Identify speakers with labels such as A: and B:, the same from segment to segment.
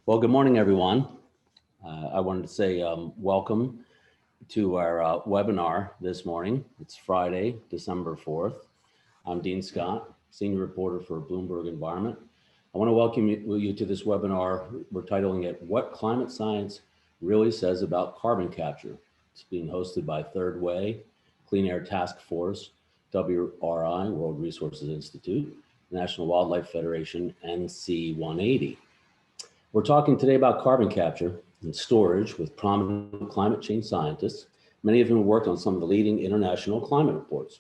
A: Well, good morning, everyone. I wanted to say welcome to our webinar this morning. It's Friday, December 4th. I'm Dean Scott, Senior Reporter for Bloomberg Environment. I want to welcome you to this webinar. We're titling it, What Climate Science Really Says About Carbon Capture. It's being hosted by Third Way, Clean Air Task Force, WRI, World Resources Institute, National Wildlife Federation, NC 180. We're talking today about carbon capture and storage with prominent climate change scientists, many of whom worked on some of the leading international climate reports.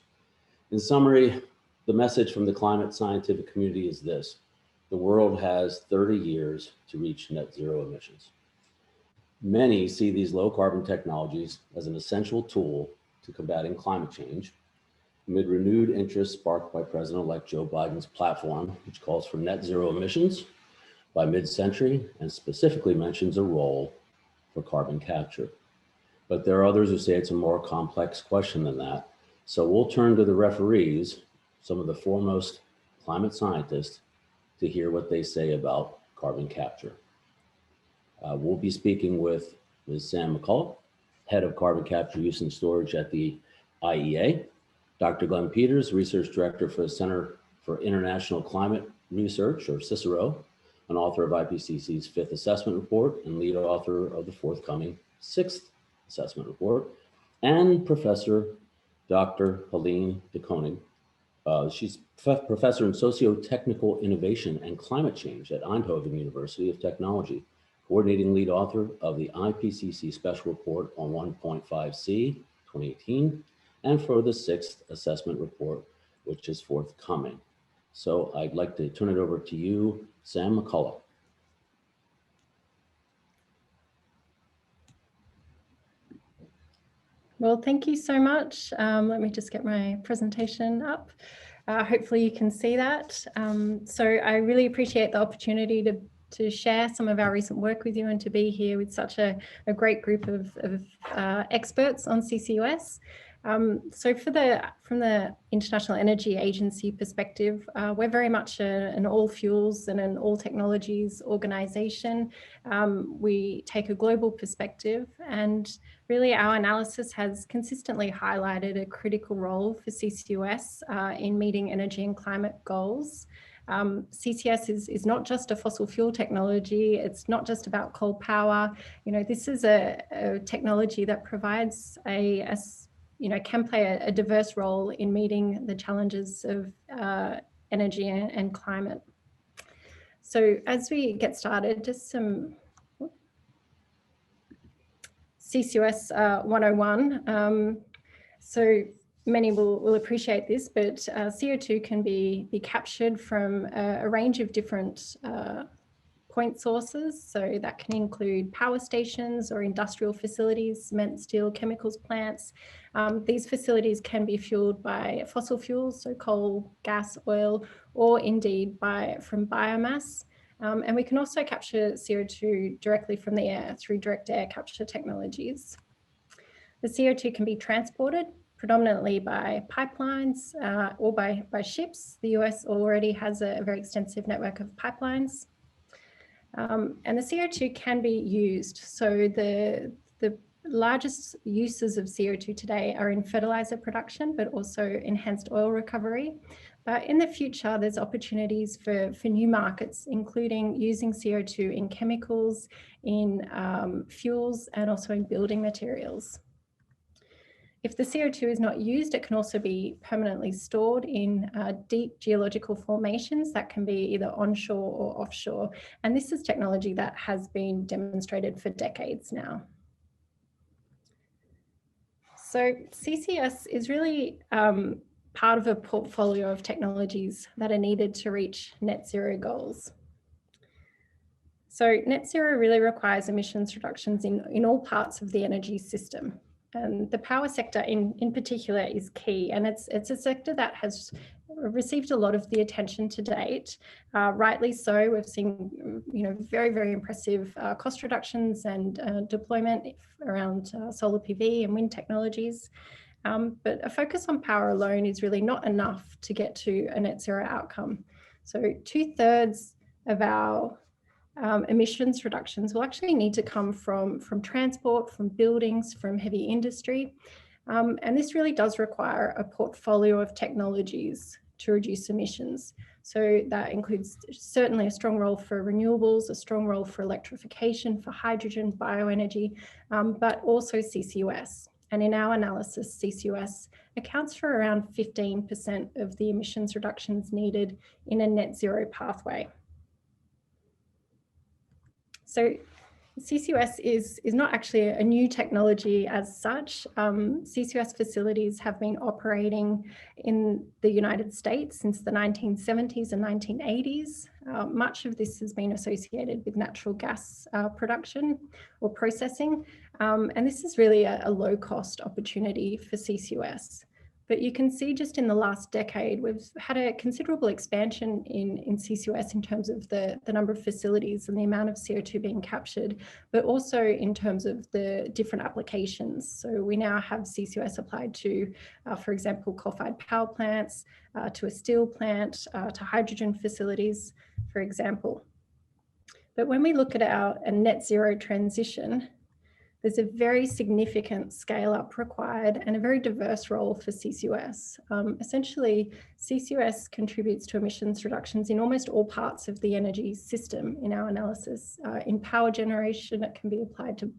A: In summary, the message from the climate scientific community is this: the world has 30 years to reach net zero emissions. Many see these low carbon technologies as an essential tool to combating climate change, amid renewed interest sparked by President-elect Joe Biden's platform, which calls for net zero emissions by mid-century and specifically mentions a role for carbon capture. But there are others who say it's a more complex question than that. So we'll turn to the referees, some of the foremost climate scientists, to hear what they say about carbon capture. We'll be speaking with Ms. Sam McCulloch, Head of Carbon Capture Use and Storage at the IEA, Dr. Glen Peters, Research Director for the Center for International Climate Research, or CICERO, an author of IPCC's 5th assessment report and lead author of the forthcoming 6th assessment report, and Professor Dr. Helene de Koning. She's professor in socio-technical innovation and climate change at Eindhoven University of Technology, coordinating lead author of the IPCC special report on 1.5C 2018, and for the 6th assessment report, which is forthcoming. So I'd like to turn it over to you, Sam McCulloch.
B: Well, thank you so much. Let me just get my presentation up. Hopefully you can see that. So I really appreciate the opportunity to share some of our recent work with you and to be here with such a great group of experts on CCUS. So from the International Energy Agency perspective, we're very much an all fuels and an all technologies organization. We take a global perspective, and really our analysis has consistently highlighted a critical role for CCUS in meeting energy and climate goals. CCS is not just a fossil fuel technology. It's not just about coal power. You know, this is a technology that provides can play a diverse role in meeting the challenges of energy and climate. So as we get started, just some CCUS 101. So many will appreciate this, but CO2 can be captured from a range of different point sources. So that can include power stations or industrial facilities, cement, steel, chemicals plants. These facilities can be fueled by fossil fuels, so coal, gas, oil, or indeed from biomass. And we can also capture CO2 directly from the air through direct air capture technologies. The CO2 can be transported predominantly by pipelines or by ships. The US already has a very extensive network of pipelines. And the CO2 can be used. So the largest uses of CO2 today are in fertilizer production, but also enhanced oil recovery. But in the future, there's opportunities for new markets, including using CO2 in chemicals, in fuels, and also in building materials. If the CO2 is not used, it can also be permanently stored in deep geological formations that can be either onshore or offshore. And this is technology that has been demonstrated for decades now. So CCS is really part of a portfolio of technologies that are needed to reach net zero goals. So net zero really requires emissions reductions in all parts of the energy system. And the power sector in particular is key, and it's a sector that has received a lot of the attention to date. Rightly so, we've seen very, very impressive cost reductions and deployment around solar PV and wind technologies. But a focus on power alone is really not enough to get to a net zero outcome. So 2/3 of our emissions reductions will actually need to come from transport, from buildings, from heavy industry. And this really does require a portfolio of technologies to reduce emissions. So that includes certainly a strong role for renewables, a strong role for electrification, for hydrogen, bioenergy, but also CCUS. And in our analysis, CCUS accounts for around 15% of the emissions reductions needed in a net zero pathway. So CCUS is not actually a new technology as such. CCUS facilities have been operating in the United States since the 1970s and 1980s. Much of this has been associated with natural gas production or processing. And this is really a low-cost opportunity for CCUS. But you can see just in the last decade, we've had a considerable expansion in CCUS in terms of the number of facilities and the amount of CO2 being captured, but also in terms of the different applications. So we now have CCUS applied to, for example, coal-fired power plants, to a steel plant, to hydrogen facilities, for example. But when we look at a net zero transition, there's a very significant scale up required and a very diverse role for CCUS. Essentially, CCUS contributes to emissions reductions in almost all parts of the energy system in our analysis. In power generation, it can be applied to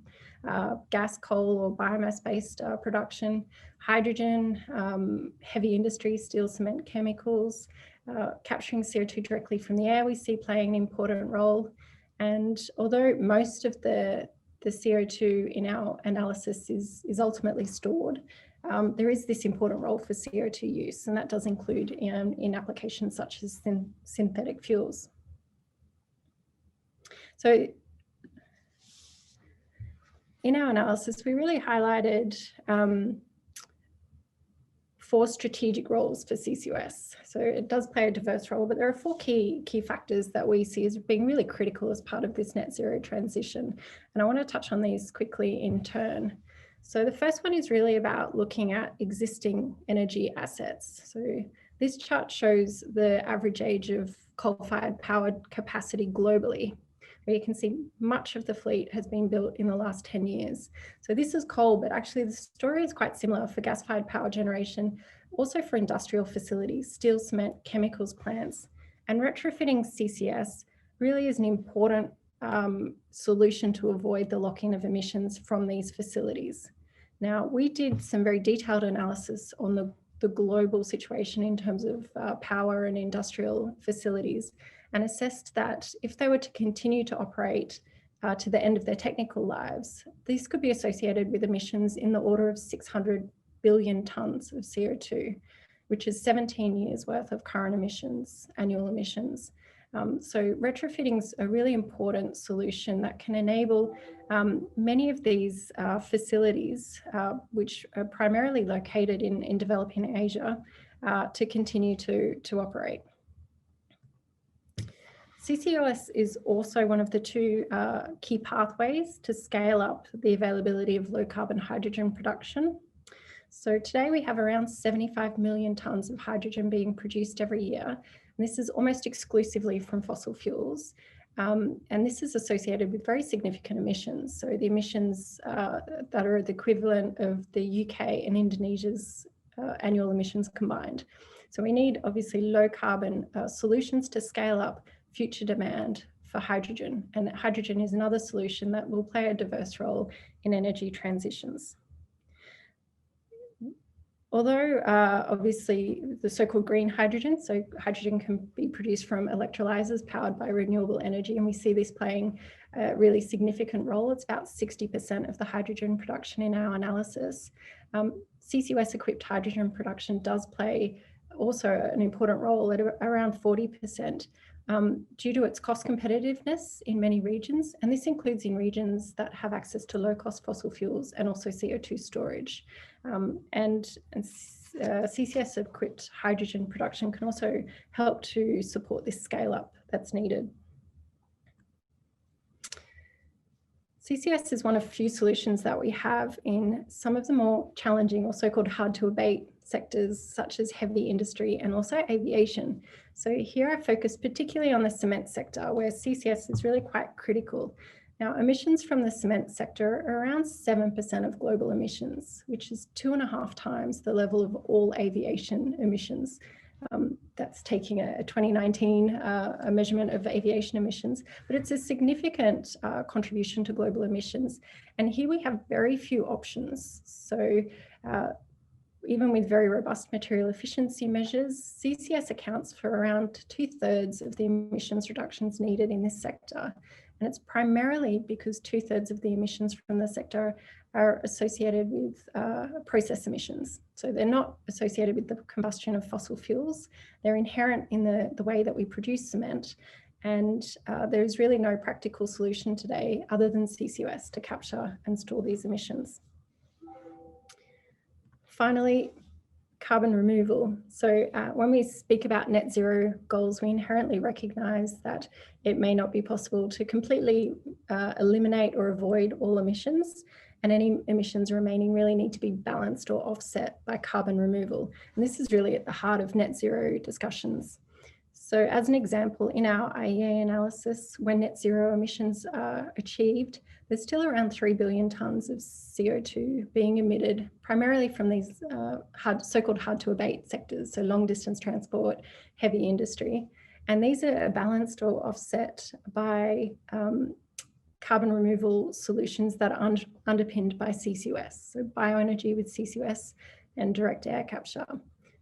B: gas, coal or biomass-based production, hydrogen, heavy industry, steel, cement, chemicals, capturing CO2 directly from the air we see playing an important role. And although most of the CO2 in our analysis is ultimately stored, there is this important role for CO2 use, and that does include in applications such as synthetic fuels. So in our analysis, we really highlighted 4 strategic roles for CCUS. So it does play a diverse role, but there are 4 key factors that we see as being really critical as part of this net zero transition. And I want to touch on these quickly in turn. So the first one is really about looking at existing energy assets. So this chart shows the average age of coal-fired power capacity globally, where you can see much of the fleet has been built in the last 10 years. So this is coal, but actually the story is quite similar for gas-fired power generation, also for industrial facilities, steel, cement, chemicals plants. And retrofitting CCS really is an important solution to avoid the lock-in of emissions from these facilities. Now, we did some very detailed analysis on the global situation in terms of power and industrial facilities, and assessed that if they were to continue to operate to the end of their technical lives, these could be associated with emissions in the order of 600 billion tonnes of CO2, which is 17 years worth of current emissions, annual emissions. So retrofitting is a really important solution that can enable many of these facilities, which are primarily located in developing Asia, to continue to operate. CCUS is also one of the 2 key pathways to scale up the availability of low carbon hydrogen production. So today we have around 75 million tonnes of hydrogen being produced every year. And this is almost exclusively from fossil fuels. And this is associated with very significant emissions. So the emissions that are the equivalent of the UK and Indonesia's annual emissions combined. So we need obviously low carbon solutions to scale up future demand for hydrogen. And hydrogen is another solution that will play a diverse role in energy transitions. Although obviously the so-called green hydrogen, so hydrogen can be produced from electrolyzers powered by renewable energy, and we see this playing a really significant role. It's about 60% of the hydrogen production in our analysis. CCUS equipped hydrogen production does play also an important role at around 40%. Due to its cost competitiveness in many regions, and this includes in regions that have access to low-cost fossil fuels and also CO2 storage. CCS-equipped hydrogen production can also help to support this scale-up that's needed. CCS is one of few solutions that we have in some of the more challenging or so-called hard-to-abate sectors such as heavy industry and also aviation. So here I focus particularly on the cement sector, where CCS is really quite critical. Now, emissions from the cement sector are around 7% of global emissions, which is 2.5 times the level of all aviation emissions. That's taking a 2019 a measurement of aviation emissions, but it's a significant contribution to global emissions. And here we have very few options. So even with very robust material efficiency measures, CCS accounts for around 2/3 of the emissions reductions needed in this sector. And it's primarily because 2/3 of the emissions from the sector are associated with process emissions. So they're not associated with the combustion of fossil fuels. They're inherent in the way that we produce cement. And there's really no practical solution today other than CCUS to capture and store these emissions. Finally, carbon removal. So when we speak about net zero goals, we inherently recognize that it may not be possible to completely eliminate or avoid all emissions, and any emissions remaining really need to be balanced or offset by carbon removal. And this is really at the heart of net zero discussions. So as an example, in our IEA analysis, when net zero emissions are achieved, there's still around 3 billion tonnes of CO2 being emitted, primarily from these so-called hard to abate sectors, so long distance transport, heavy industry. And these are balanced or offset by carbon removal solutions that are underpinned by CCUS, so bioenergy with CCUS and direct air capture.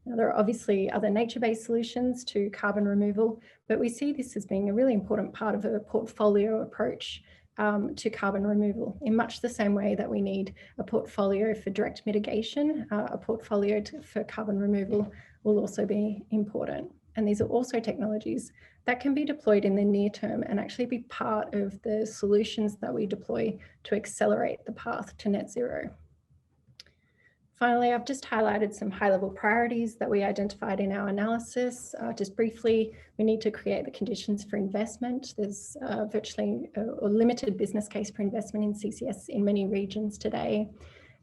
B: Now, there are obviously other nature-based solutions to carbon removal, but we see this as being a really important part of a portfolio approach to carbon removal, in much the same way that we need a portfolio for direct mitigation. A portfolio for carbon removal will also be important. And these are also technologies that can be deployed in the near term and actually be part of the solutions that we deploy to accelerate the path to net zero. Finally, I've just highlighted some high-level priorities that we identified in our analysis. Just briefly, we need to create the conditions for investment. There's virtually a limited business case for investment in CCS in many regions today.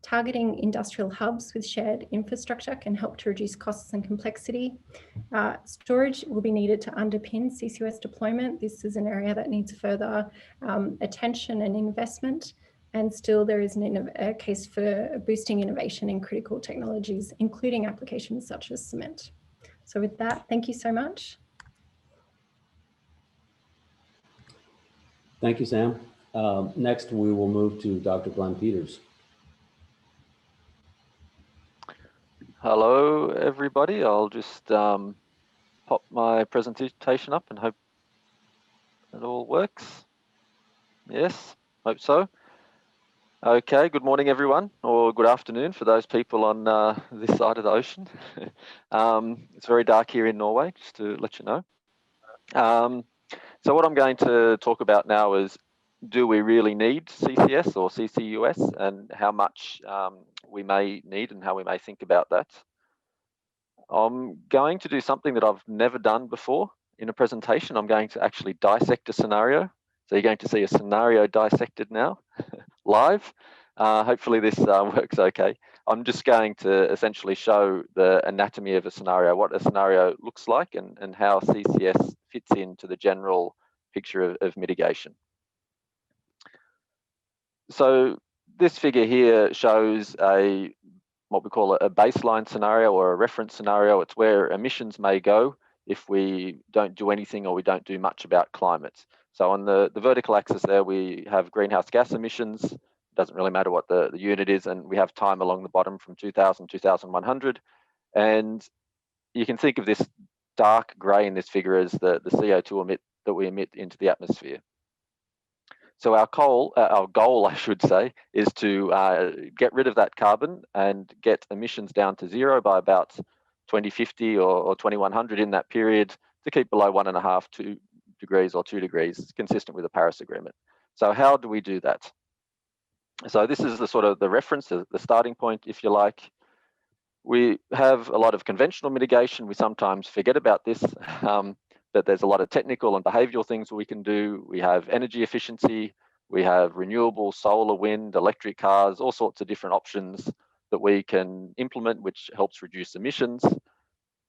B: Targeting industrial hubs with shared infrastructure can help to reduce costs and complexity. Storage will be needed to underpin CCUS deployment. This is an area that needs further attention and investment. And still there is a case for boosting innovation in critical technologies, including applications such as cement. So with that, thank you so much.
A: Thank you, Sam. Next, we will move to Dr. Glen Peters.
C: Hello, everybody. I'll just pop my presentation up and hope it all works. Yes, hope so. Okay, good morning, everyone, or good afternoon for those people on this side of the ocean. It's very dark here in Norway, just to let you know. So what I'm going to talk about now is, do we really need CCS or CCUS, and how much we may need and how we may think about that. I'm going to do something that I've never done before in a presentation. I'm going to actually dissect a scenario. So you're going to see a scenario dissected now, live. Hopefully this works okay. I'm just going to essentially show the anatomy of a scenario, what a scenario looks like, and how CCS fits into the general picture of mitigation. So this figure here shows what we call a baseline scenario or a reference scenario. It's where emissions may go if we don't do anything or we don't do much about climate. So on the vertical axis there, we have greenhouse gas emissions. It doesn't really matter what the unit is, and we have time along the bottom from 2000 to 2100. And you can think of this dark grey in this figure as the CO2 that we emit into the atmosphere. So our goal, I should say, is to get rid of that carbon and get emissions down to zero by about 2050 or 2100 in that period, to keep below 1.5, 2 degrees or 2 degrees, consistent with the Paris Agreement. So how do we do that? So this is the sort of the reference, the starting point, if you like. We have a lot of conventional mitigation. We sometimes forget about this, but there's a lot of technical and behavioral things we can do. We have energy efficiency, we have renewable, solar, wind, electric cars, all sorts of different options that we can implement, which helps reduce emissions.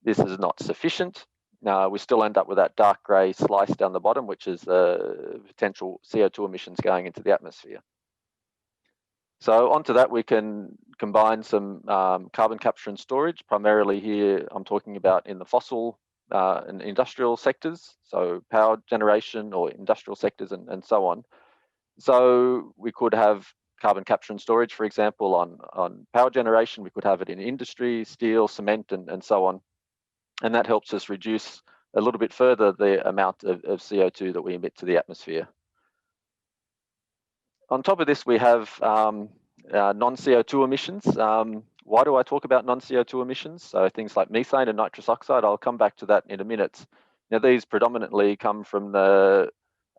C: This is not sufficient. we still end up with that dark grey slice down the bottom, which is the potential CO2 emissions going into the atmosphere. So onto that, we can combine some carbon capture and storage. Primarily here, I'm talking about in the fossil and industrial sectors, so power generation or industrial sectors and so on. So we could have carbon capture and storage, for example, on power generation. We could have it in industry, steel, cement, and so on. And that helps us reduce a little bit further the amount of CO2 that we emit to the atmosphere. On top of this, we have non-CO2 emissions. Why do I talk about non-CO2 emissions? So things like methane and nitrous oxide, I'll come back to that in a minute. Now, these predominantly come from the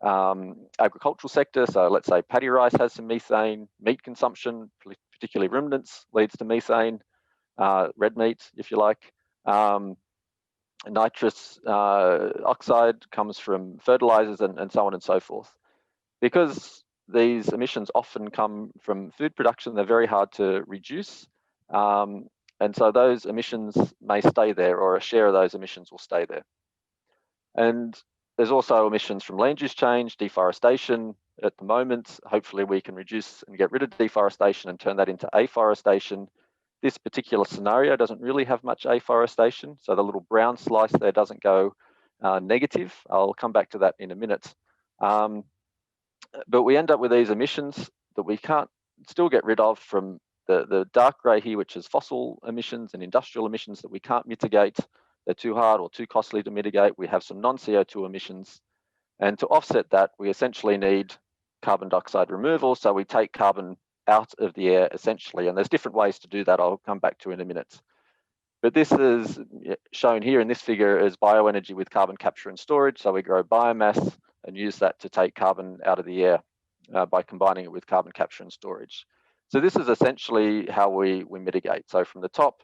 C: agricultural sector. So let's say paddy rice has some methane, meat consumption, particularly ruminants, leads to methane, red meat, if you like. Nitrous oxide comes from fertilizers and so on and so forth. Because these emissions often come from food production, they're very hard to reduce. And so those emissions may stay there, or a share of those emissions will stay there. And there's also emissions from land use change, deforestation. At the moment, hopefully we can reduce and get rid of deforestation and turn that into afforestation. This particular scenario doesn't really have much afforestation, so the little brown slice there doesn't go negative. I'll come back to that in a minute. But we end up with these emissions that we can't still get rid of from the dark grey here, which is fossil emissions and industrial emissions that we can't mitigate. They're too hard or too costly to mitigate. We have some non-CO2 emissions. And to offset that, we essentially need carbon dioxide removal. So we take carbon out of the air essentially. And there's different ways to do that I'll come back to in a minute. But this is shown here in this figure as bioenergy with carbon capture and storage. So we grow biomass and use that to take carbon out of the air by combining it with carbon capture and storage. So this is essentially how we mitigate. So from the top,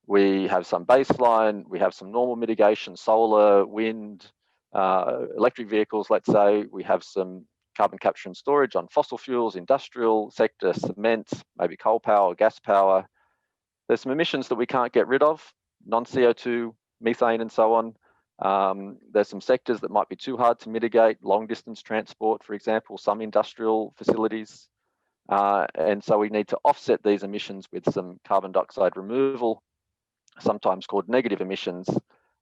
C: we have some baseline, we have some normal mitigation, solar, wind, electric vehicles, let's say. We have some carbon capture and storage on fossil fuels, industrial sector, cement, maybe coal power, gas power. There's some emissions that we can't get rid of, non-CO2, methane and so on. There's some sectors that might be too hard to mitigate, long distance transport, for example, some industrial facilities. And so we need to offset these emissions with some carbon dioxide removal, sometimes called negative emissions,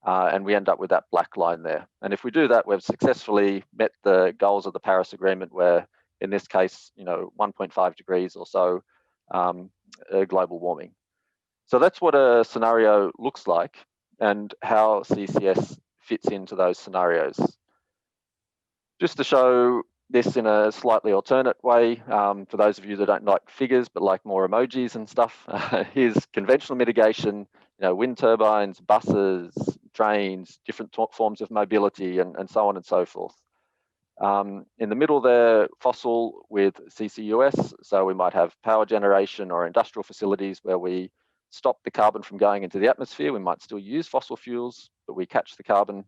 C: and we end up with that black line there. And if we do that, we've successfully met the goals of the Paris Agreement, where in this case, 1.5 degrees or so global warming. So that's what a scenario looks like and how CCS fits into those scenarios. Just to show this in a slightly alternate way, for those of you that don't like figures but like more emojis and stuff, here's conventional mitigation, wind turbines, buses, trains, different forms of mobility and so on and so forth. In the middle there, fossil with CCUS, so we might have power generation or industrial facilities where we stop the carbon from going into the atmosphere. We might still use fossil fuels, but we catch the carbon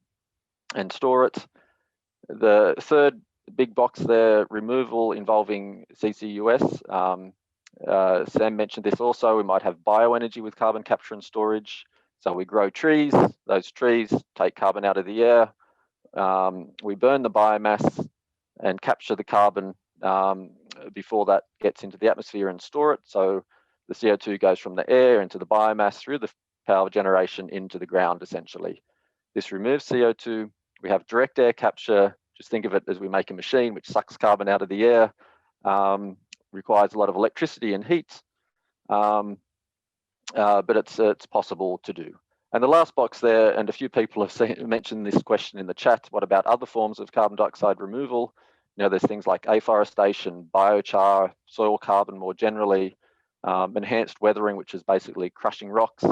C: and store it. The third big box there, removal involving CCUS. Sam mentioned this also. We might have bioenergy with carbon capture and storage. So we grow trees, those trees take carbon out of the air. We burn the biomass and capture the carbon before that gets into the atmosphere and store it. So the CO2 goes from the air into the biomass through the power generation into the ground, essentially. This removes CO2. We have direct air capture. Just think of it as we make a machine which sucks carbon out of the air, requires a lot of electricity and heat, but it's possible to do. And the last box there, and a few people have mentioned this question in the chat, what about other forms of carbon dioxide removal? There's things like afforestation, biochar, soil carbon more generally, enhanced weathering, which is basically crushing rocks,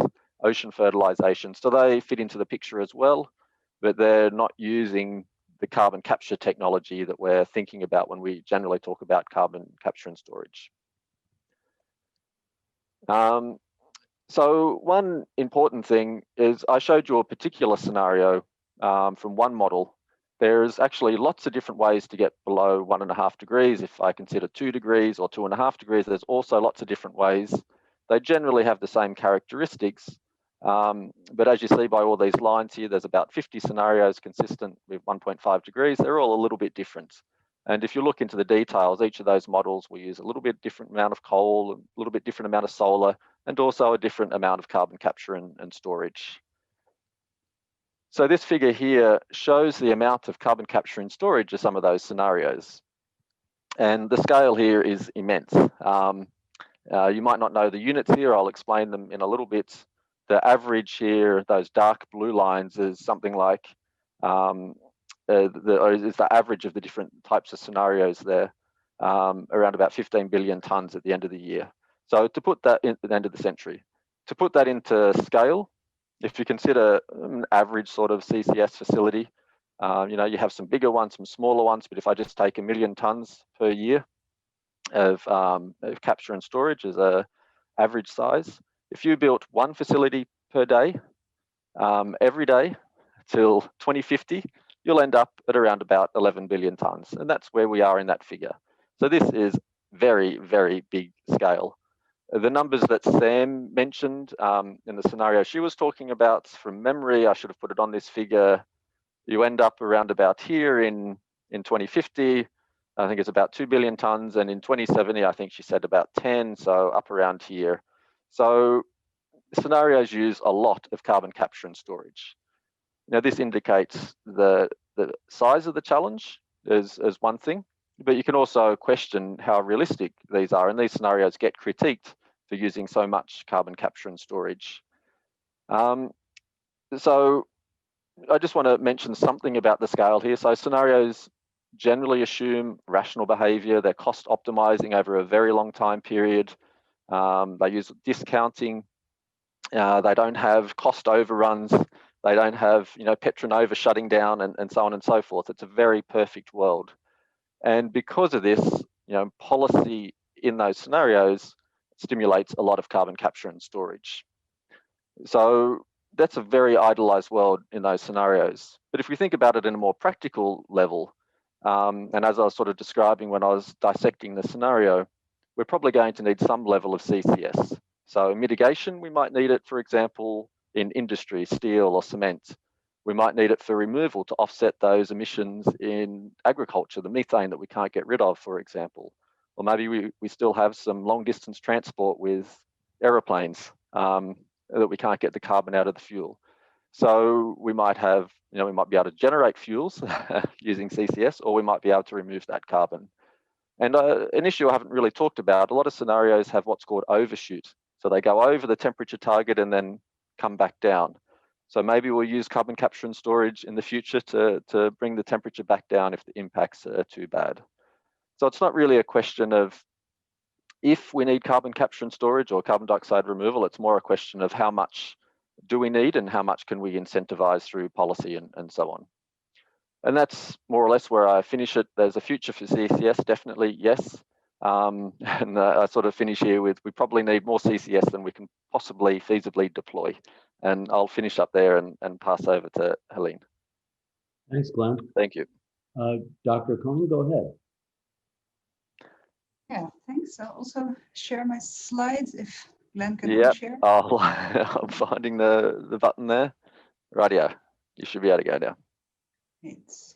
C: ocean fertilization. So they fit into the picture as well, but they're not using the carbon capture technology that we're thinking about when we generally talk about carbon capture and storage. So one important thing is I showed you a particular scenario from one model. There's actually lots of different ways to get below 1.5 degrees. If I consider 2 degrees or 2.5 degrees, there's also lots of different ways. They generally have the same characteristics, But as you see by all these lines here, there's about 50 scenarios consistent with 1.5 degrees. They're all a little bit different. And if you look into the details, each of those models will use a little bit different amount of coal, a little bit different amount of solar, and also a different amount of carbon capture and storage. So this figure here shows the amount of carbon capture and storage of some of those scenarios. And the scale here is immense. You might not know the units here. I'll explain them in a little bit. The average here, those dark blue lines, is something like is the average of the different types of scenarios there, around about 15 billion tonnes at the end of the year. So to put that at the end of the century, to put that into scale, if you consider an average sort of CCS facility, you know, you have some bigger ones, some smaller ones, but if I just take 1 million tonnes per year of capture and storage as a average size, if you built one facility per day, every day till 2050, you'll end up at around about 11 billion tonnes, and that's where we are in that figure. So this is very, very big scale. The numbers that Sam mentioned in the scenario she was talking about, from memory, I should have put it on this figure, you end up around about here in 2050. I think it's about 2 billion tonnes, and in 2070, I think she said about 10, so up around here. So scenarios use a lot of carbon capture and storage. Now, this indicates the size of the challenge as one thing, but you can also question how realistic these are, and these scenarios get critiqued for using so much carbon capture and storage. So I just want to mention something about the scale here. So scenarios generally assume rational behavior. They're cost optimizing over a very long time period. They use discounting. They don't have cost overruns. They don't have, you know, Petronova shutting down and so on and so forth. It's a very perfect world. And because of this, you know, policy in those scenarios stimulates a lot of carbon capture and storage. So that's a very idealized world in those scenarios. But if we think about it in a more practical level, and as I was sort of describing when I was dissecting the scenario, we're probably going to need some level of CCS. So mitigation, we might need it, for example, in industry, steel or cement. We might need it for removal to offset those emissions in agriculture, the methane that we can't get rid of, for example. Or maybe we still have some long distance transport with aeroplanes that we can't get the carbon out of the fuel. So we might have, you know, we might be able to generate fuels using CCS, or we might be able to remove that carbon. And an issue I haven't really talked about, a lot of scenarios have what's called overshoot. So they go over the temperature target and then come back down. So maybe we'll use carbon capture and storage in the future to bring the temperature back down if the impacts are too bad. So it's not really a question of if we need carbon capture and storage or carbon dioxide removal, it's more a question of how much do we need and how much can we incentivize through policy and so on. And that's more or less where I finish it. There's a future for CCS, definitely, yes. And I sort of finish here with, we probably need more CCS than we can possibly feasibly deploy. And I'll finish up there and pass over to Helene.
A: Thanks, Glenn.
C: Thank you.
A: Dr. Cohen, go ahead.
D: Yeah, thanks. I'll also share my slides if Glenn can share.
C: I'm finding the button there. Rightio, you should be able to go now.
D: It's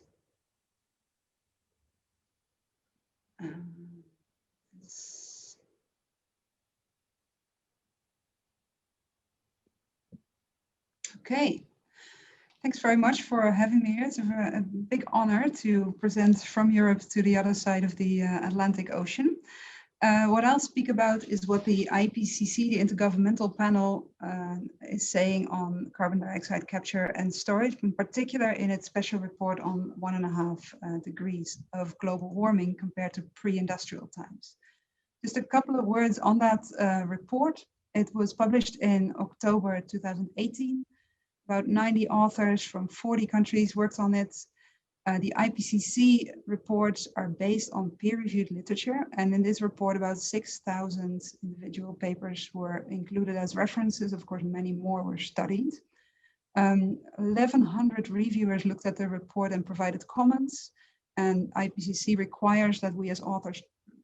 D: okay. Thanks very much for having me here. It's a big honor to present from Europe to the other side of the Atlantic Ocean. What I'll speak about is what the IPCC, the Intergovernmental Panel, is saying on carbon dioxide capture and storage, in particular in its special report on 1.5 degrees of global warming compared to pre-industrial times. Just a couple of words on that report. It was published in October 2018. About 90 authors from 40 countries worked on it. The IPCC reports are based on peer-reviewed literature, and in this report about 6,000 individual papers were included as references. Of course, many more were studied. 1,100 reviewers looked at the report and provided comments, and IPCC requires that we as authors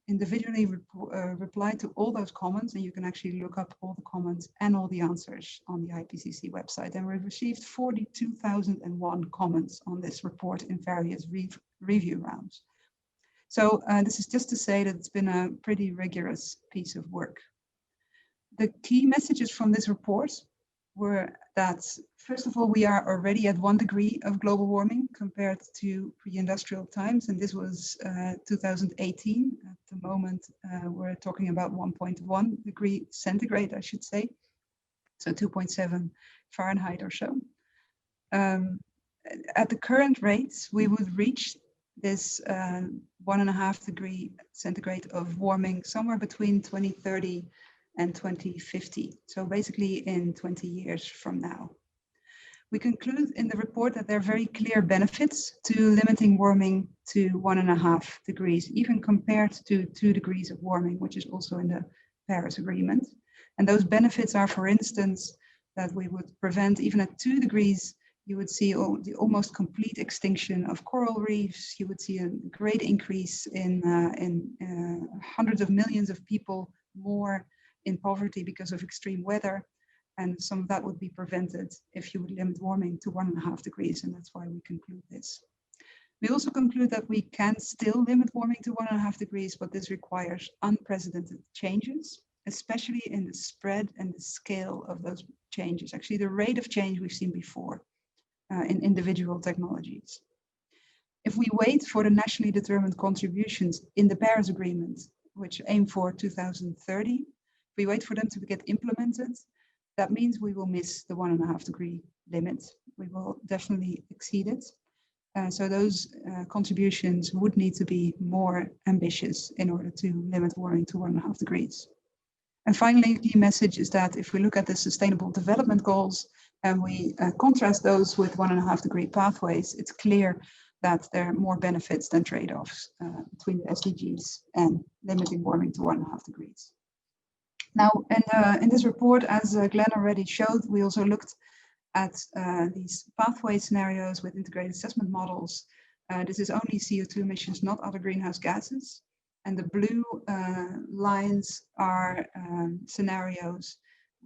D: individually replied to all those comments, and you can actually look up all the comments and all the answers on the IPCC website. And we've received 42,001 comments on this report in various review rounds. So this is just to say that it's been a pretty rigorous piece of work. The key messages from this report were that, first of all, we are already at 1 degree of global warming compared to pre-industrial times, and this was 2018. At the moment, we're talking about 1.1 degree centigrade, I should say, so 2.7 Fahrenheit or so. At the current rates, we would reach this 1.5 degree centigrade of warming somewhere between 2030 and 2050. So basically in 20 years from now. We conclude in the report that there are very clear benefits to limiting warming to 1.5 degrees, even compared to 2 degrees of warming, which is also in the Paris Agreement. And those benefits are, for instance, that we would prevent, even at 2 degrees, you would see the almost complete extinction of coral reefs. You would see a great increase in hundreds of millions of people more in poverty because of extreme weather. And some of that would be prevented if you would limit warming to 1.5 degrees. And that's why we conclude this. We also conclude that we can still limit warming to 1.5 degrees, but this requires unprecedented changes, especially in the spread and the scale of those changes. Actually, the rate of change we've seen before in individual technologies. If we wait for the nationally determined contributions in the Paris Agreement, which aim for 2030, if we wait for them to get implemented, that means we will miss the 1.5 degree limit. We will definitely exceed it. So those contributions would need to be more ambitious in order to limit warming to 1.5 degrees. And finally, the key message is that if we look at the Sustainable Development Goals and we contrast those with 1.5 degree pathways, it's clear that there are more benefits than trade-offs between the SDGs and limiting warming to 1.5 degrees. Now, in this report, as Glen already showed, we also looked at these pathway scenarios with integrated assessment models. This is only CO2 emissions, not other greenhouse gases. And the blue lines are scenarios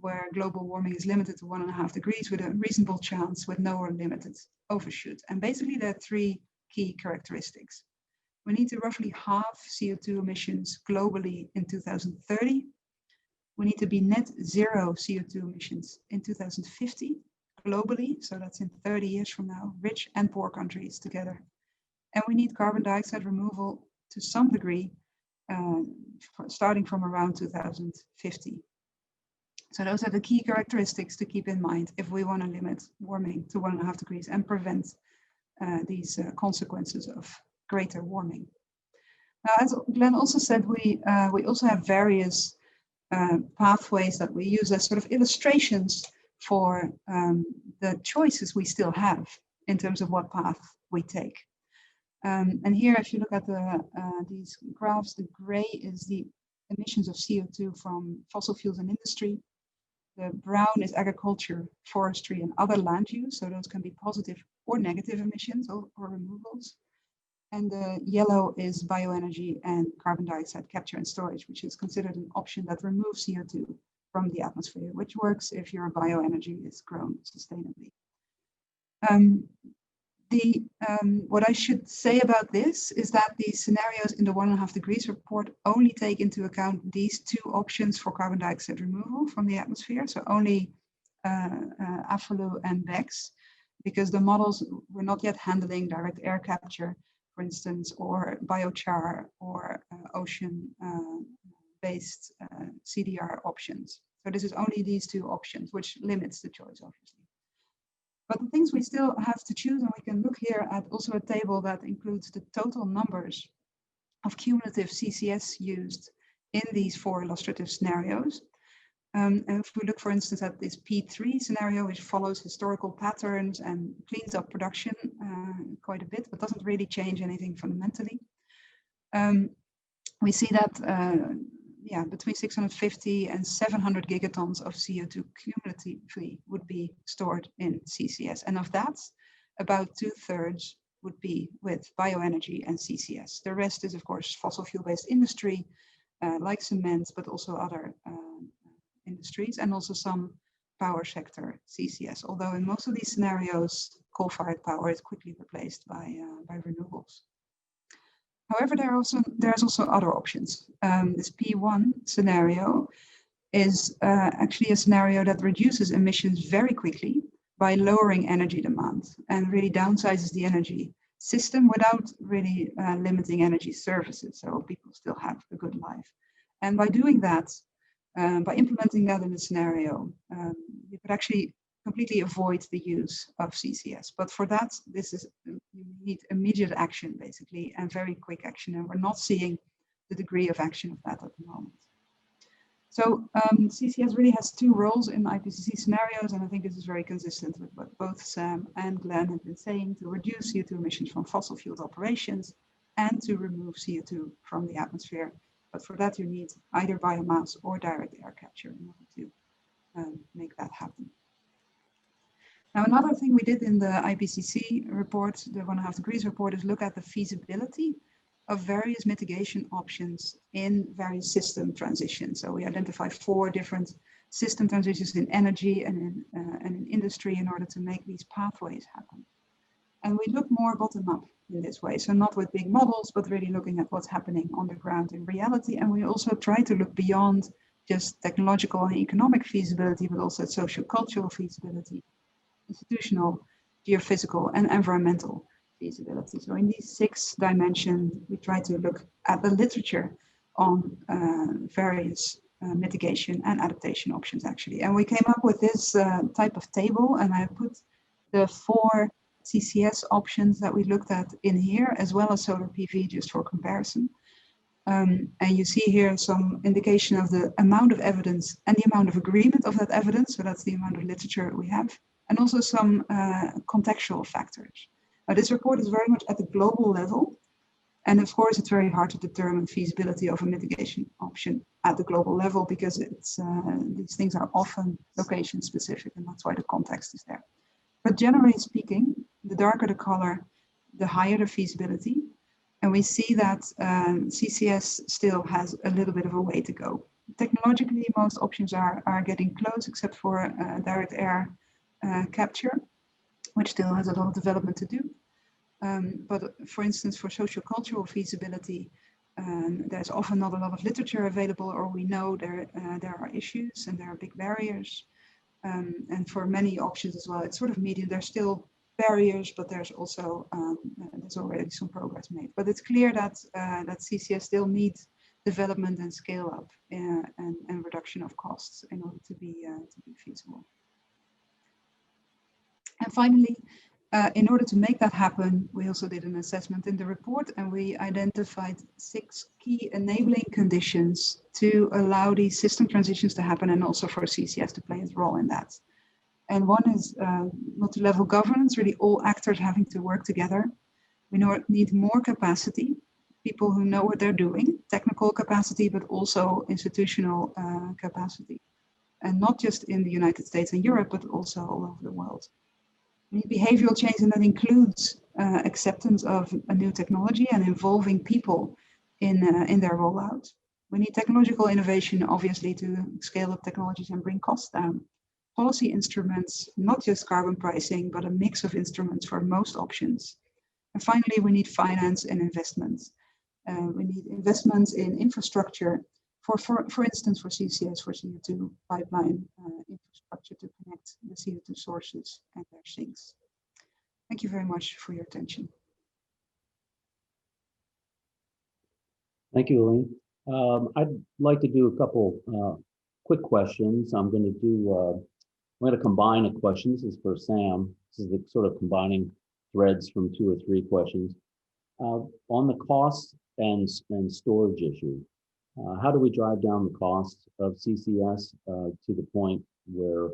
D: where global warming is limited to 1.5 degrees with a reasonable chance with no or limited overshoot. And basically there are 3 key characteristics. We need to roughly halve CO2 emissions globally in 2030. We need to be net zero CO2 emissions in 2050 globally. So that's in 30 years from now, rich and poor countries together. And we need carbon dioxide removal to some degree, starting from around 2050. So those are the key characteristics to keep in mind if we want to limit warming to 1.5 degrees and prevent these consequences of greater warming. Now, as Glen also said, we also have various pathways that we use as sort of illustrations for the choices we still have in terms of what path we take. And here, if you look at these graphs, the gray is the emissions of CO2 from fossil fuels and industry. The brown is agriculture, forestry, and other land use. So those can be positive or negative emissions or removals. And the yellow is bioenergy and carbon dioxide capture and storage, which is considered an option that removes CO2 from the atmosphere, which works if your bioenergy is grown sustainably. What I should say about this is that the scenarios in the 1.5 degrees report only take into account these 2 options for carbon dioxide removal from the atmosphere, so only AFLU and BECCS, because the models were not yet handling direct air capture, for instance, or biochar or ocean-based CDR options. So this is only these 2 options, which limits the choice, obviously. But the things we still have to choose, and we can look here at also a table that includes the total numbers of cumulative CCS used in these 4 illustrative scenarios. And if we look, for instance, at this P3 scenario, which follows historical patterns and cleans up production quite a bit, but doesn't really change anything fundamentally, we see that between 650 and 700 gigatons of CO2 cumulatively would be stored in CCS. And of that, about 2/3 would be with bioenergy and CCS. The rest is, of course, fossil fuel-based industry, like cement, but also other industries, and also some power sector CCS. Although in most of these scenarios, coal-fired power is quickly replaced by renewables. However, there's also other options. This P1 scenario is actually a scenario that reduces emissions very quickly by lowering energy demand and really downsizes the energy system without really limiting energy services, so people still have a good life. And by doing that, by implementing that in a scenario, you could actually completely avoid the use of CCS. But for that, you need immediate action, basically, and very quick action. And we're not seeing the degree of action of that at the moment. So CCS really has two roles in IPCC scenarios, and I think this is very consistent with what both Sam and Glen have been saying: to reduce CO2 emissions from fossil fuel operations and to remove CO2 from the atmosphere. But for that, you need either biomass or direct air capture in order to make that happen. Now, another thing we did in the IPCC report, the 1.5 degrees report, is look at the feasibility of various mitigation options in various system transitions. So we identified 4 different system transitions in energy and in industry in order to make these pathways happen. And we look more bottom up in this way. So not with big models, but really looking at what's happening on the ground in reality. And we also try to look beyond just technological and economic feasibility, but also socio-cultural feasibility, institutional, geophysical, and environmental feasibility. So in these 6 dimensions, we try to look at the literature on various mitigation and adaptation options, actually. And we came up with this type of table, and I put the 4 CCS options that we looked at in here, as well as solar PV, just for comparison. And you see here some indication of the amount of evidence and the amount of agreement of that evidence. So that's the amount of literature we have, and also some contextual factors. Now, this report is very much at the global level. And of course, it's very hard to determine feasibility of a mitigation option at the global level, because these things are often location specific, and that's why the context is there. But generally speaking, the darker the color, the higher the feasibility. And we see that CCS still has a little bit of a way to go. Technologically, most options are getting close, except for direct air capture, which still has a lot of development to do. But for instance, for socio-cultural feasibility, there's often not a lot of literature available, or we know there are issues and there are big barriers. And for many options as well, it's sort of medium. There's still barriers, but there's also there's already some progress made. But it's clear that that CCS still needs development and scale up and reduction of costs in order to be feasible. And finally, in order to make that happen, we also did an assessment in the report, and we identified 6 key enabling conditions to allow these system transitions to happen, and also for CCS to play its role in that. And one is multi-level governance, really all actors having to work together. We need more capacity, people who know what they're doing, technical capacity, but also institutional capacity. And not just in the United States and Europe, but also all over the world. We need behavioral change, and that includes acceptance of a new technology and involving people in their rollout. We need technological innovation, obviously, to scale up technologies and bring costs down. Policy instruments, not just carbon pricing, but a mix of instruments for most options. And finally, we need finance and investments. We need investments in infrastructure, for instance, for CCS, for CO2 pipeline infrastructure to connect the CO2 sources and their sinks. Thank you very much for your attention.
A: Thank you, Elaine. I'd like to do a couple quick questions. I'm going to combine a question. This is for Sam. This is the sort of combining threads from 2 or 3 questions. On the cost and storage issue, how do we drive down the cost of CCS to the point where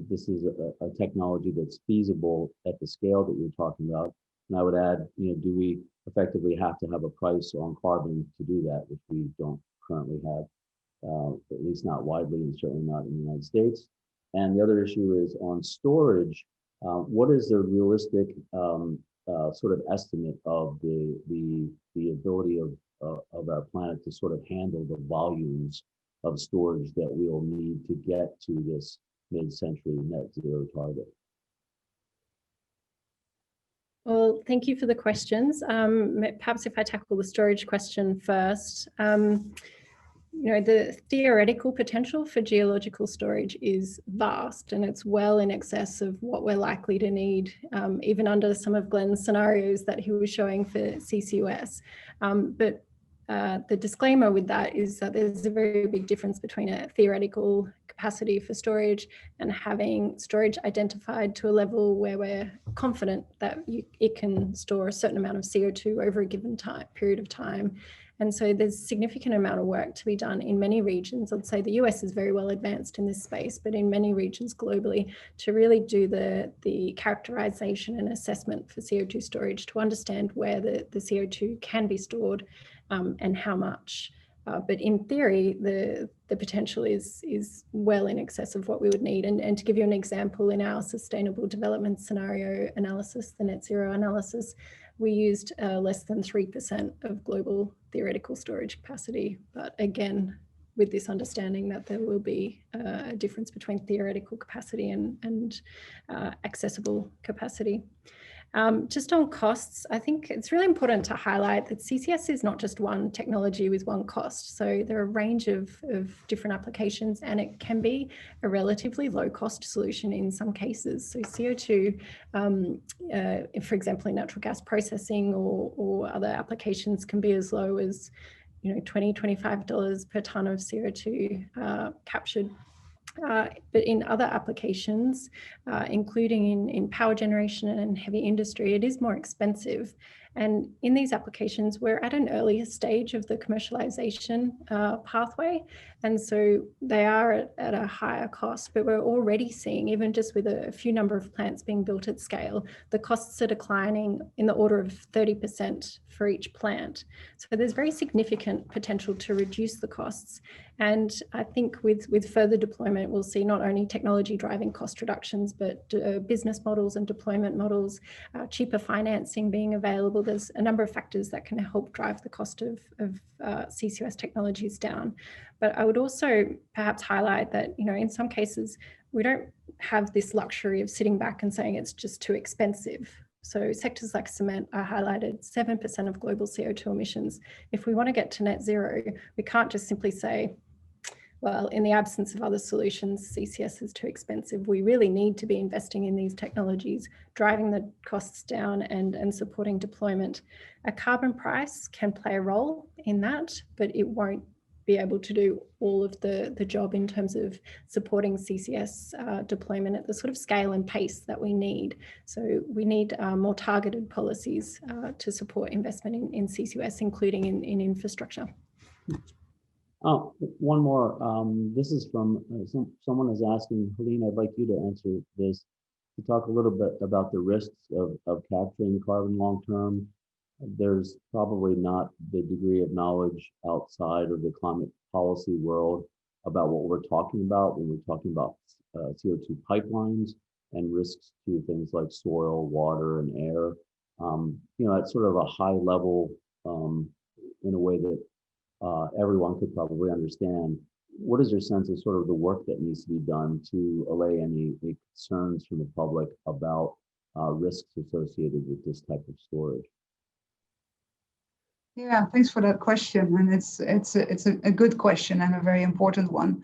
A: this is a technology that's feasible at the scale that you're talking about? And I would add, do we effectively have to have a price on carbon to do that, which we don't currently have, at least not widely, and certainly not in the United States. And the other issue is on storage. What is the realistic sort of estimate of the ability of our planet to sort of handle the volumes of storage that we'll need to get to this mid-century net zero target?
B: Well, thank you for the questions. Perhaps if I tackle the storage question first. The theoretical potential for geological storage is vast, and it's well in excess of what we're likely to need, even under some of Glen's scenarios that he was showing for CCUS. But the disclaimer with that is that there's a very big difference between a theoretical capacity for storage and having storage identified to a level where we're confident that it can store a certain amount of CO2 over a given period of time. And so there's a significant amount of work to be done in many regions. I'd say the US is very well advanced in this space, but in many regions globally, to really do the characterization and assessment for CO2 storage to understand where the CO2 can be stored and how much. But in theory, the potential is well in excess of what we would need. And to give you an example, in our sustainable development scenario analysis, the net zero analysis, we used less than 3% of global theoretical storage capacity. But again, with this understanding that there will be a difference between theoretical capacity and accessible capacity. Just on costs, I think it's really important to highlight that CCS is not just one technology with one cost. So there are a range of different applications, and it can be a relatively low cost solution in some cases. So CO2, for example, in natural gas processing or other applications, can be as low as $20, $25 per ton of CO2 captured. But in other applications, including in power generation and heavy industry, it is more expensive. And in these applications, we're at an earlier stage of the commercialization pathway. And so they are at a higher cost, but we're already seeing, even just with a few number of plants being built at scale, the costs are declining in the order of 30% for each plant. So there's very significant potential to reduce the costs. And I think with further deployment, we'll see not only technology driving cost reductions, but business models and deployment models, cheaper financing being available. There's a number of factors that can help drive the cost of CCUS technologies down. But I would also perhaps highlight that, in some cases, we don't have this luxury of sitting back and saying it's just too expensive. So sectors like cement are highlighted, 7% of global CO2 emissions. If we want to get to net zero, we can't just simply say, well, in the absence of other solutions, CCS is too expensive. We really need to be investing in these technologies, driving the costs down and supporting deployment. A carbon price can play a role in that, but it won't be able to do all of the job in terms of supporting CCS deployment at the sort of scale and pace that we need. So we need more targeted policies to support investment in CCUS, including in infrastructure.
A: Oh, one more. This is from someone is asking, Helene, I'd like you to answer this, to talk a little bit about the risks of capturing carbon long-term. There's probably not the degree of knowledge outside of the climate policy world about what we're talking about when we're talking about CO2 pipelines and risks to things like soil, water, and air. At sort of a high level, in a way that everyone could probably understand. What is your sense of sort of the work that needs to be done to allay any concerns from the public about risks associated with this type of storage?
D: Yeah, thanks for that question, and it's a good question and a very important one.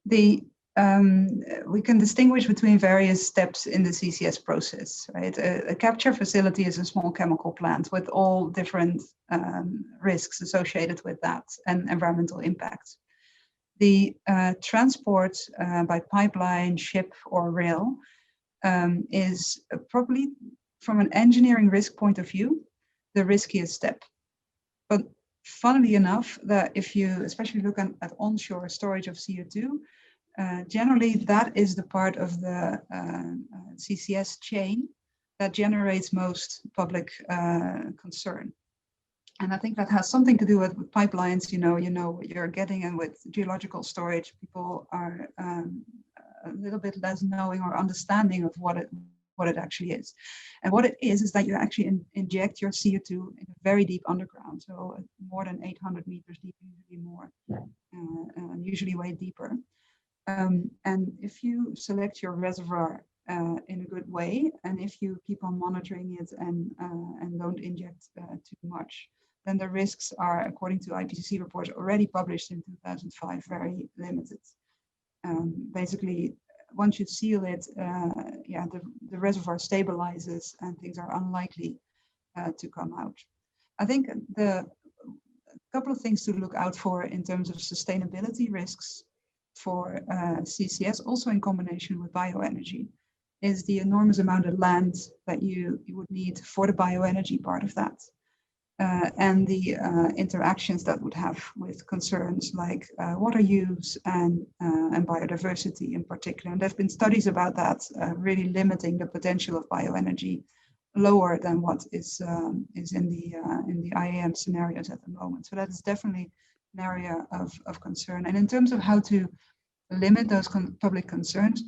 D: We can distinguish between various steps in the CCS process, right? A capture facility is a small chemical plant with all different risks associated with that and environmental impacts. The transport by pipeline, ship, or rail is probably, from an engineering risk point of view, the riskiest step. But funnily enough, that if you especially look at onshore storage of CO2, generally that is the part of the CCS chain that generates most public concern. And I think that has something to do with pipelines. You know what you're getting, and with geological storage, people are a little bit less knowing or understanding of what what it actually is. And what it is that you actually inject your CO2 in a very deep underground, so more than 800 meters deep, usually more, usually way deeper. And if you select your reservoir in a good way, and if you keep on monitoring it and don't inject too much, then the risks are, according to IPCC reports already published in 2005, very limited. Basically, once you seal it, the reservoir stabilizes and things are unlikely to come out. I think a couple of things to look out for in terms of sustainability risks for CCS, also in combination with bioenergy, is the enormous amount of land that you would need for the bioenergy part of that. And the interactions that would have with concerns like water use and biodiversity in particular. And there have been studies about that, really limiting the potential of bioenergy lower than what is in the IAM scenarios at the moment. So that is definitely an area of concern. And in terms of how to limit those public concerns,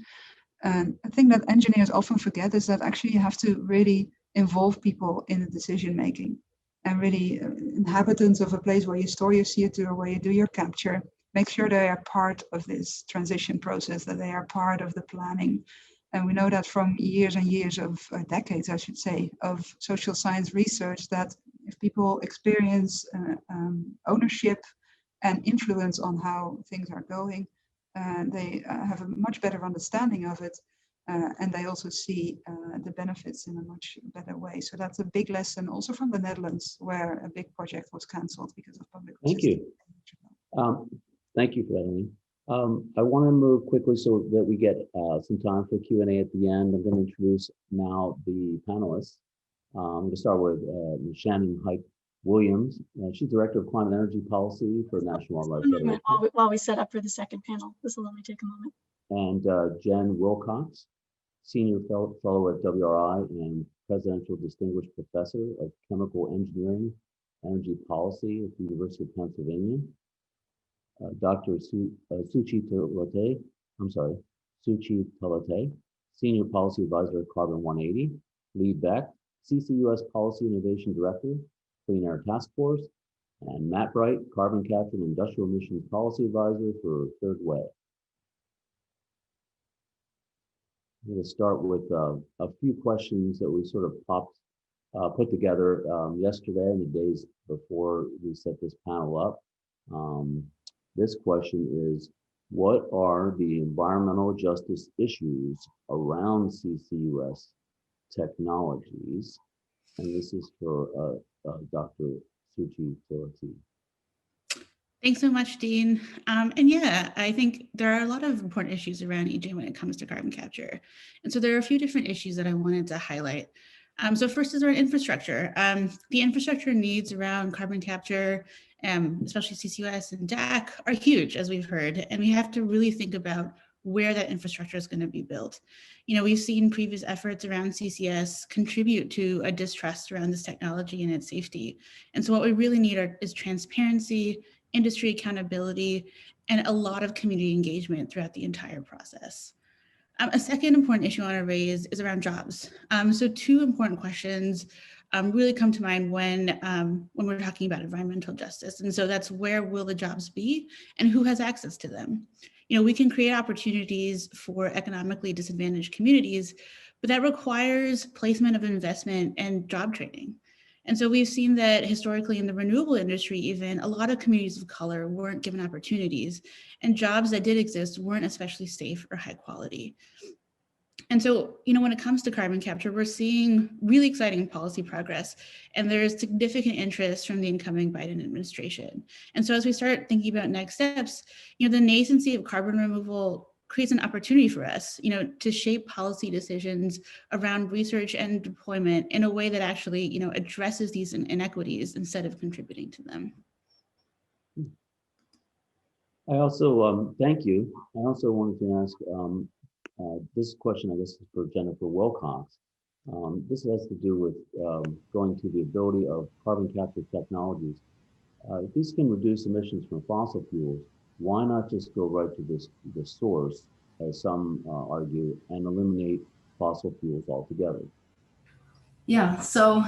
D: a thing that engineers often forget is that actually you have to really involve people in the decision making, and really inhabitants of a place where you store your CO2 or where you do your capture, make sure they are part of this transition process, that they are part of the planning. And we know that from years and years of decades, I should say, of social science research, that if people experience ownership and influence on how things are going, they have a much better understanding of it, and they also see the benefits in a much better way. So that's a big lesson also from the Netherlands, where a big project was cancelled because of public resistance.
A: Thank you. Thank you for that, Elaine. I want to move quickly so that we get some time for Q&A at the end. I'm going to introduce now the panelists. I'm going to start with Shannon Hike-Williams. She's Director of Climate Energy Policy for National Wildlife Federation.
E: While we set up for the second panel, this will only take a moment.
A: And Jen Wilcox, Senior Fellow at WRI and Presidential Distinguished Professor of Chemical Engineering, Energy Policy at the University of Pennsylvania. Dr. Suchi Talate, Senior Policy Advisor at Carbon 180. Lee Beck, CCUS Policy Innovation Director, Clean Air Task Force. And Matt Bright, Carbon Capture and Industrial Emissions Policy Advisor for Third Way. I'm going to start with a few questions that we sort of put together yesterday and the days before we set this panel up. This question is, what are the environmental justice issues around CCUS technologies? And this is for Dr. Suchi Talate.
F: Thanks so much, Dean. And yeah, I think there are a lot of important issues around EJ when it comes to carbon capture. And so there are a few different issues that I wanted to highlight. So first is our infrastructure. The infrastructure needs around carbon capture, especially CCUS and DAC, are huge, as we've heard. And we have to really think about where that infrastructure is going to be built. You know, we've seen previous efforts around CCS contribute to a distrust around this technology and its safety. And so what we really need is transparency, industry accountability, and a lot of community engagement throughout the entire process. A second important issue I want to raise is around jobs. So two important questions really come to mind when we're talking about environmental justice. And so that's, where will the jobs be and who has access to them? You know, we can create opportunities for economically disadvantaged communities, but that requires placement of investment and job training. And so we've seen that historically in the renewable industry, even a lot of communities of color weren't given opportunities, and jobs that did exist weren't especially safe or high quality. And so, you know, when it comes to carbon capture, we're seeing really exciting policy progress, and there's significant interest from the incoming Biden administration. And so as we start thinking about next steps, you know, the nascency of carbon removal creates an opportunity for us, you know, to shape policy decisions around research and deployment in a way that actually, you know, addresses these inequities instead of contributing to them.
A: I also, thank you. I also wanted to ask, this question, I guess, is for Jennifer Wilcox. This has to do with going to the ability of carbon capture technologies. If these can reduce emissions from fossil fuels, why not just go right to the source, as some argue, and eliminate fossil fuels altogether?
G: Yeah, so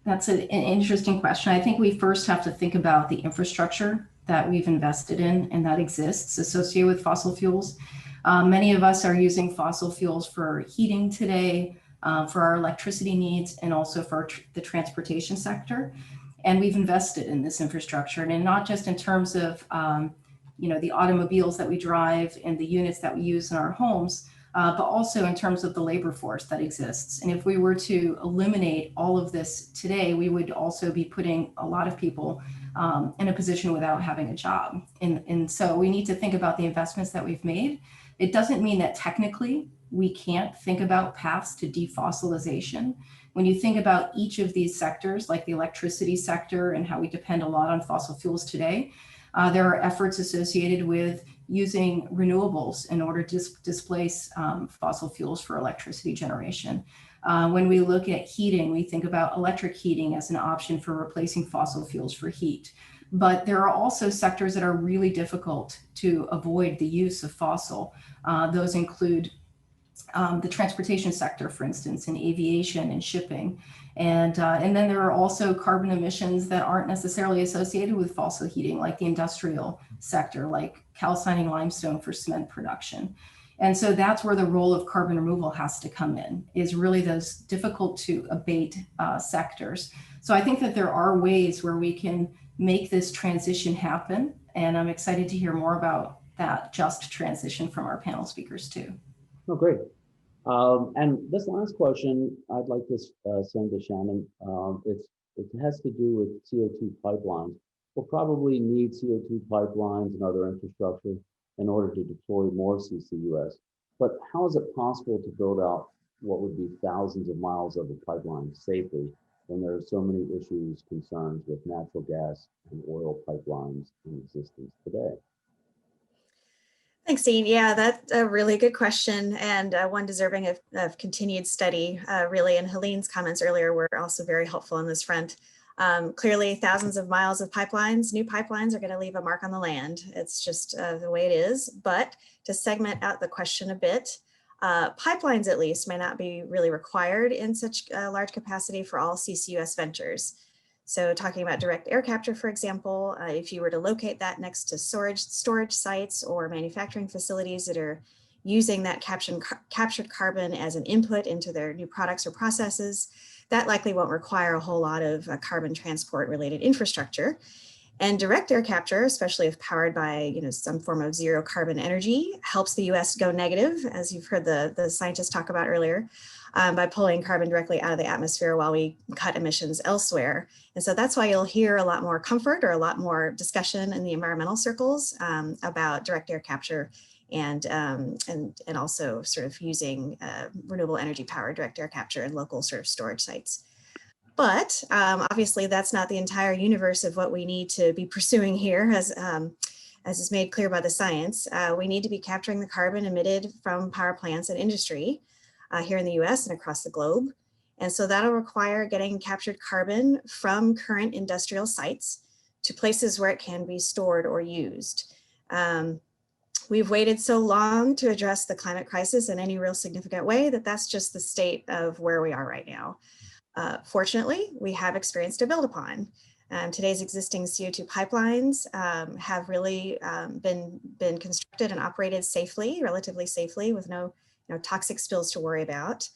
G: that's an interesting question. I think we first have to think about the infrastructure that we've invested in and that exists associated with fossil fuels. Many of us are using fossil fuels for heating today, for our electricity needs, and also for the transportation sector. And we've invested in this infrastructure, and not just in terms of the automobiles that we drive and the units that we use in our homes, but also in terms of the labor force that exists. And if we were to eliminate all of this today, we would also be putting a lot of people in a position without having a job. And so we need to think about the investments that we've made. It doesn't mean that technically we can't think about paths to defossilization. When you think about each of these sectors, like the electricity sector and how we depend a lot on fossil fuels today, there are efforts associated with using renewables in order to displace fossil fuels for electricity generation. When we look at heating, we think about electric heating as an option for replacing fossil fuels for heat. But there are also sectors that are really difficult to avoid the use of fossil. Those include the transportation sector, for instance, in aviation and shipping. And then there are also carbon emissions that aren't necessarily associated with fossil heating, like the industrial sector, like calcining limestone for cement production. And so that's where the role of carbon removal has to come in, is really those difficult to abate sectors. So I think that there are ways where we can make this transition happen. And I'm excited to hear more about that just transition from our panel speakers too.
A: Oh, great. And this last question, I'd like to send to Shannon. It has to do with CO2 pipelines. We'll probably need CO2 pipelines and other infrastructure in order to deploy more CCUS. But how is it possible to build out what would be thousands of miles of the pipeline safely when there are so many issues, concerns with natural gas and oil pipelines in existence today?
H: Thanks, Dean. Yeah, that's a really good question, and one deserving of continued study, really. And Helene's comments earlier were also very helpful on this front. Clearly, thousands of miles of pipelines, new pipelines are going to leave a mark on the land. It's just the way it is. But to segment out the question a bit, pipelines at least may not be really required in such large capacity for all CCUS ventures. So talking about direct air capture, for example, if you were to locate that next to storage sites or manufacturing facilities that are using that captured carbon as an input into their new products or processes, that likely won't require a whole lot of carbon transport related infrastructure. And direct air capture, especially if powered by some form of zero carbon energy, helps the US go negative, as you've heard the scientists talk about earlier, by pulling carbon directly out of the atmosphere while we cut emissions elsewhere. And so that's why you'll hear a lot more comfort or a lot more discussion in the environmental circles about direct air capture and also sort of using renewable energy powered direct air capture in local sort of storage sites. But obviously that's not the entire universe of what we need to be pursuing here, as is made clear by the science. We need to be capturing the carbon emitted from power plants and industry here in the US and across the globe. And so that'll require getting captured carbon from current industrial sites to places where it can be stored or used. We've waited so long to address the climate crisis in any real significant way that that's just the state of where we are right now. Fortunately, we have experience to build upon. Today's existing CO2 pipelines have really been constructed and operated safely, relatively safely, with no toxic spills to worry about.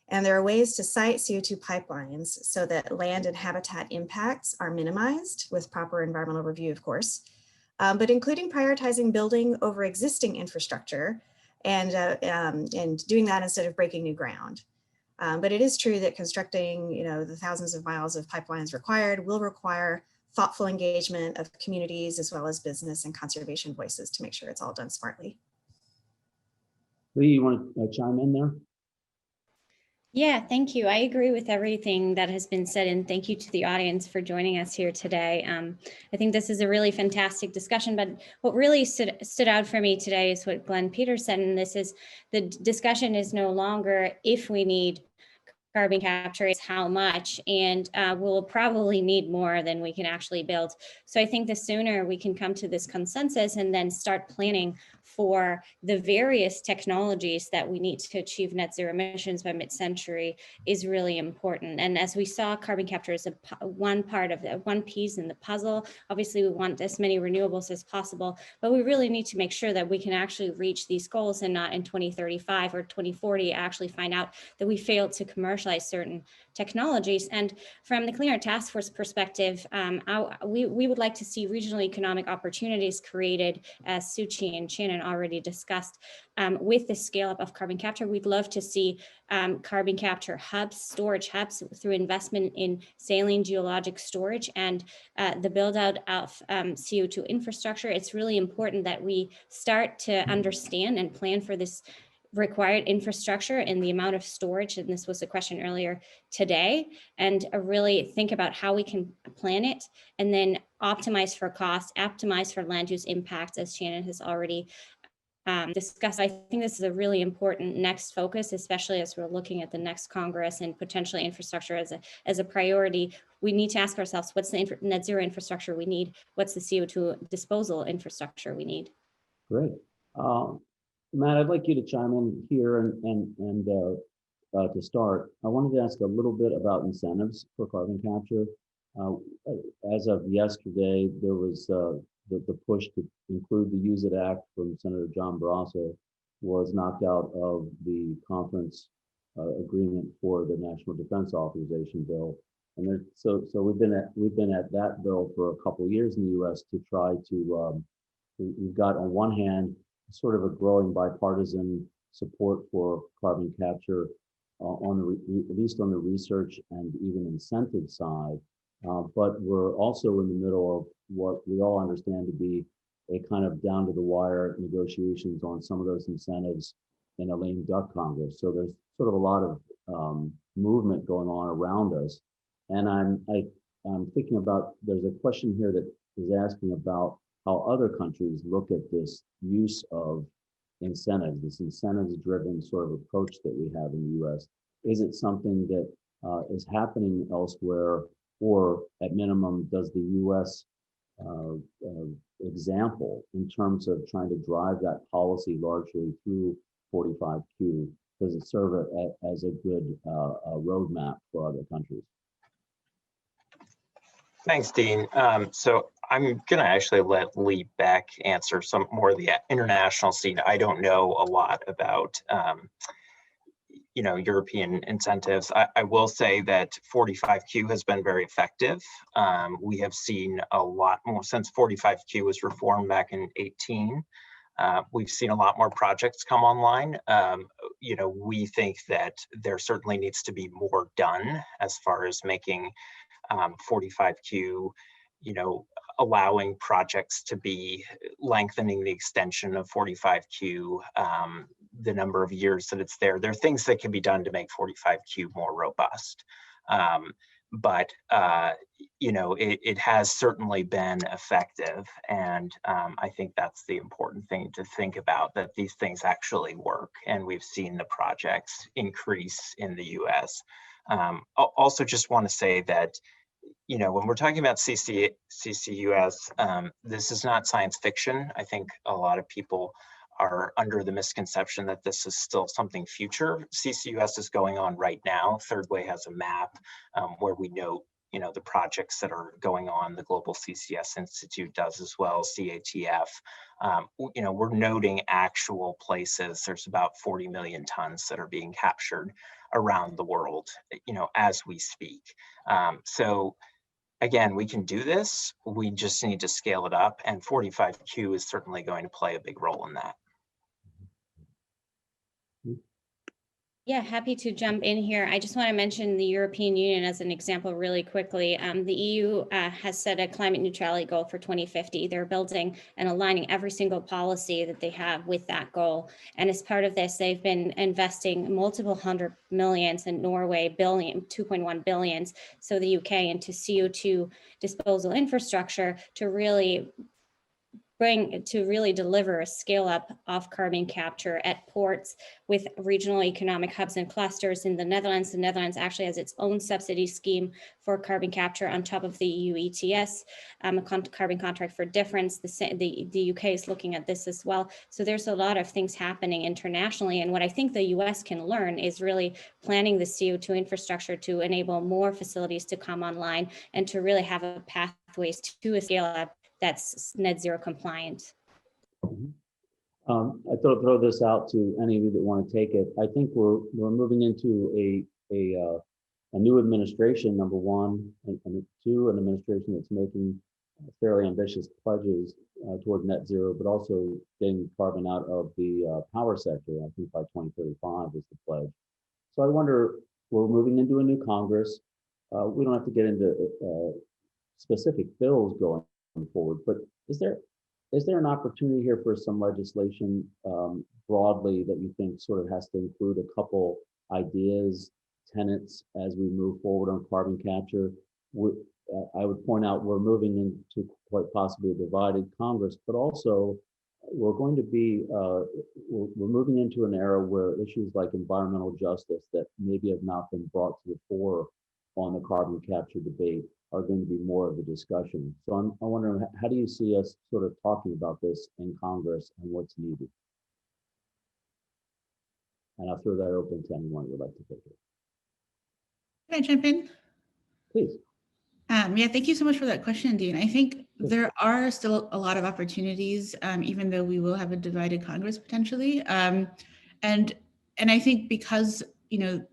H: And there are ways to site CO2 pipelines so that land and habitat impacts are minimized with proper environmental review, of course, but including prioritizing building over existing infrastructure and doing that instead of breaking new ground. But it is true that constructing, the thousands of miles of pipelines required will require thoughtful engagement of communities as well as business and conservation voices to make sure it's all done smartly.
A: Lee, you want to chime in there?
I: Yeah, thank you. I agree with everything that has been said, and thank you to the audience for joining us here today. I think this is a really fantastic discussion, but what really stood out for me today is what Glen Peters said, and this is the discussion is no longer if we need carbon capture is how much, and we'll probably need more than we can actually build. So I think the sooner we can come to this consensus and then start planning for the various technologies that we need to achieve net zero emissions by mid-century is really important. And as we saw, carbon capture is one piece in the puzzle. Obviously, we want as many renewables as possible, but we really need to make sure that we can actually reach these goals and not in 2035 or 2040 actually find out that we failed to commercialize certain technologies. And from the Clean Air Task Force perspective, we would like to see regional economic opportunities created, as Suchi and Shannon already discussed, with the scale up of carbon capture. We'd love to see carbon capture hubs, storage hubs, through investment in saline geologic storage and the build out of CO2 infrastructure. It's really important that we start to understand and plan for this required infrastructure and the amount of storage, and this was a question earlier today, and really think about how we can plan it and then optimize for cost, optimize for land use impacts, as Shannon has already discussed. I think this is a really important next focus, especially as we're looking at the next Congress and potentially infrastructure as a priority. We need to ask ourselves, what's the net zero infrastructure we need? What's the CO2 disposal infrastructure we need?
A: Great. Matt, I'd like you to chime in here and to start. I wanted to ask a little bit about incentives for carbon capture. As of yesterday, there was the push to include the Use It Act from Senator John Barrasso was knocked out of the conference agreement for the National Defense Authorization Bill. And so we've been at that bill for a couple of years in the U.S. to try to we've got on one hand sort of a growing bipartisan support for carbon capture at least on the research and even incentive side. But we're also in the middle of what we all understand to be a kind of down to the wire negotiations on some of those incentives in a lame duck Congress. So there's sort of a lot of movement going on around us. And I'm thinking about, there's a question here that is asking about how other countries look at this use of incentives, this incentives-driven sort of approach that we have in the U.S. Is it something that is happening elsewhere, or at minimum, does the U.S. Example in terms of trying to drive that policy largely through 45Q, does it serve as a good roadmap for other countries?
J: Thanks, Dean. So I'm going to actually let Lee Beck answer some more of the international scene. I don't know a lot about, European incentives. I will say that 45Q has been very effective. We have seen a lot more since 45Q was reformed back in 2018. We've seen a lot more projects come online. We think that there certainly needs to be more done as far as making 45Q, allowing projects to be lengthening the extension of 45Q, the number of years that it's there. There are things that can be done to make 45Q more robust. But it has certainly been effective. And I think that's the important thing to think about, that these things actually work. And we've seen the projects increase in the US. I also just want to say that, when we're talking about CCUS, this is not science fiction. I think a lot of people are under the misconception that this is still something future. CCUS is going on right now. Third Way has a map where we note, the projects that are going on. The Global CCS Institute does as well, CATF. We're noting actual places. There's about 40 million tons that are being captured around the world, as we speak. So again, we can do this. We just need to scale it up, and 45Q is certainly going to play a big role in that.
I: Yeah, happy to jump in here. I just want to mention the European Union as an example really quickly. The EU has set a climate neutrality goal for 2050. They're building and aligning every single policy that they have with that goal. And as part of this, they've been investing multiple hundred millions, in Norway, 2.1 billions, so the UK, into CO2 disposal infrastructure to really going to really deliver a scale up of carbon capture at ports with regional economic hubs and clusters in the Netherlands. The Netherlands actually has its own subsidy scheme for carbon capture on top of the EU ETS, a carbon contract for difference. The UK is looking at this as well. So there's a lot of things happening internationally. And what I think the US can learn is really planning the CO2 infrastructure to enable more facilities to come online and to really have a pathways to a scale up that's net zero compliant.
A: I throw this out to any of you that want to take it. I think we're moving into a new administration, number one, and two, an administration that's making fairly ambitious pledges toward net zero, but also getting carbon out of the power sector. I think by 2035 is the pledge. So I wonder, we're moving into a new Congress. We don't have to get into specific bills going forward, but is there an opportunity here for some legislation broadly that you think sort of has to include a couple ideas, tenets as we move forward on carbon capture? I would point out we're moving into quite possibly a divided Congress, but also we're going to be, we're moving into an era where issues like environmental justice that maybe have not been brought to the fore on the carbon capture debate are going to be more of the discussion. So I'm wondering, how do you see us sort of talking about this in Congress and what's needed? And I'll throw that open to anyone who would like to take it.
F: Can I jump in?
A: Please.
F: Yeah, thank you so much for that question, Dean. I think there are still a lot of opportunities, even though we will have a divided Congress potentially. And I think because, you know,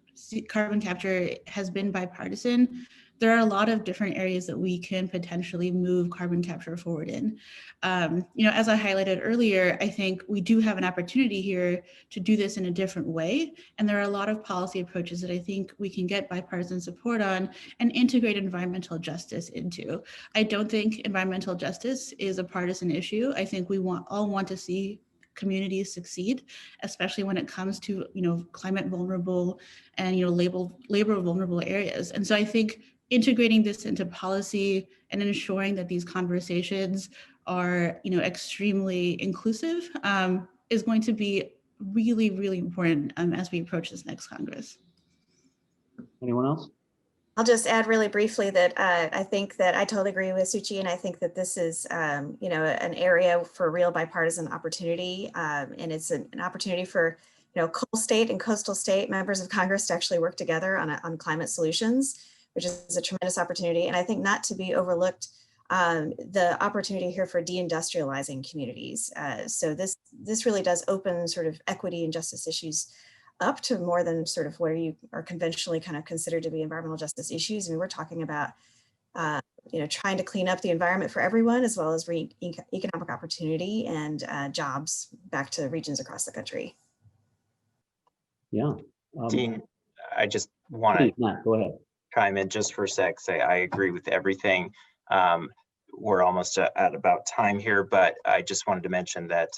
F: carbon capture has been bipartisan, there are a lot of different areas that we can potentially move carbon capture forward in. You know, as I highlighted earlier, I think we do have an opportunity here to do this in a different way. And there are a lot of policy approaches that I think we can get bipartisan support on and integrate environmental justice into. I don't think environmental justice is a partisan issue. I think we all want to see communities succeed, especially when it comes to, you know, climate vulnerable and, you know, labor vulnerable areas. And so I think integrating this into policy and ensuring that these conversations are, you know, extremely inclusive is going to be really, really important as we approach this next Congress.
A: Anyone else?
H: I'll just add really briefly that I think that I totally agree with Suchi, and I think that this is, you know, an area for real bipartisan opportunity, and it's an opportunity for, you know, coal state and coastal state members of Congress to actually work together on climate solutions, which is a tremendous opportunity. And I think not to be overlooked, the opportunity here for deindustrializing communities. So this really does open sort of equity and justice issues up to more than sort of where you are conventionally kind of considered to be environmental justice issues. I mean, we're talking about, you know, trying to clean up the environment for everyone, as well as economic opportunity and jobs back to regions across the country.
A: Yeah.
J: Dean, I just want to
A: go ahead.
J: Chime in just for a sec, say I agree with everything. We're almost at about time here, but I just wanted to mention that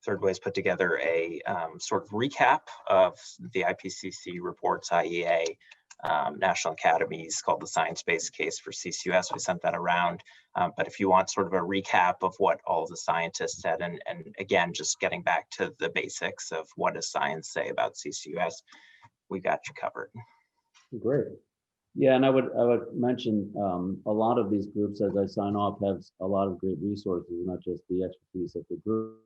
J: Third Way has put together a sort of recap of the IPCC reports, IEA, National Academies, called the Science-Based Case for CCUS. We sent that around. But if you want sort of a recap of what all the scientists said, and again, just getting back to the basics of what does science say about CCUS, we got you covered.
A: Great. Yeah, and I would mention a lot of these groups, as I sign off, have a lot of great resources, not just the expertise of the group.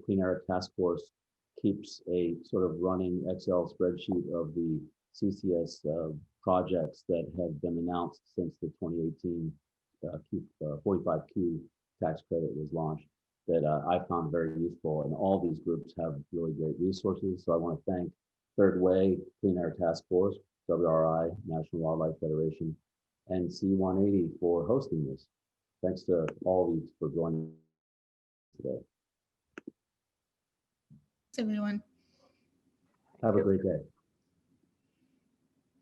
A: Clean Air Task Force keeps a sort of running Excel spreadsheet of the CCS projects that have been announced since the 2018 45Q tax credit was launched, that I found very useful. And all these groups have really great resources. So I want to thank Third Way, Clean Air Task Force, WRI, National Wildlife Federation, and C180 for hosting this. Thanks to all of you for joining today.
F: Thanks, everyone.
A: Have a great day.